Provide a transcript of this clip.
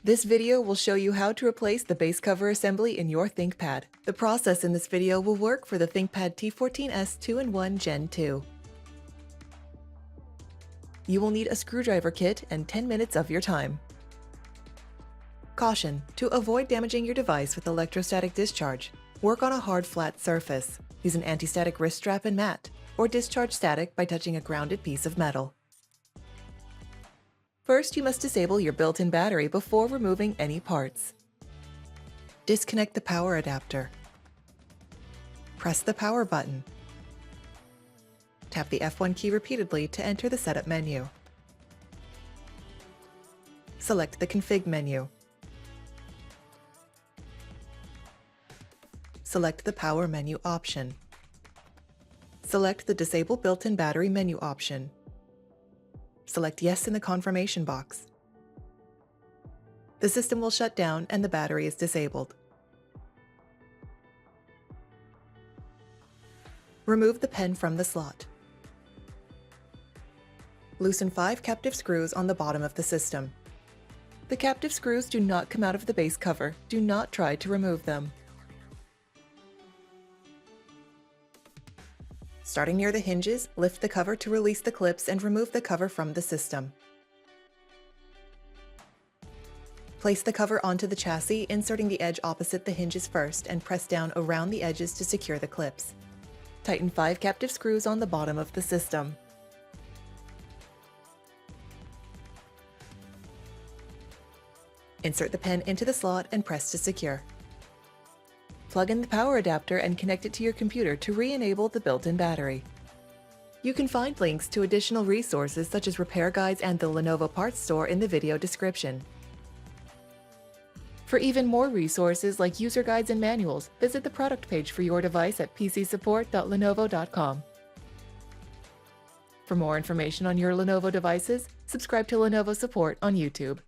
This video will show you how to replace the base cover assembly in your ThinkPad. The process in this video will work for the ThinkPad T14s 2-in-1 Gen 2. You will need a screwdriver kit and 10 minutes of your time. Caution: to avoid damaging your device with electrostatic discharge, work on a hard flat surface. Use an anti-static wrist strap and mat, or discharge static by touching a grounded piece of metal. First, you must disable your built-in battery before removing any parts. Disconnect the power adapter. Press the power button. Tap the F1 key repeatedly to enter the setup menu. Select the config menu. Select the power menu option. Select the disable built-in battery menu option. Select yes in the confirmation box. The system will shut down and the battery is disabled. Remove the pen from the slot. Loosen 5 captive screws on the bottom of the system. The captive screws do not come out of the base cover. Do not try to remove them. Starting near the hinges, lift the cover to release the clips and remove the cover from the system. Place the cover onto the chassis, inserting the edge opposite the hinges first, and press down around the edges to secure the clips. Tighten 5 captive screws on the bottom of the system. Insert the pen into the slot and press to secure. Plug in the power adapter and connect it to your computer to re-enable the built-in battery. You can find links to additional resources such as repair guides and the Lenovo parts store in the video description. For even more resources like user guides and manuals, visit the product page for your device at pcsupport.lenovo.com. For more information on your Lenovo devices, subscribe to Lenovo Support on YouTube.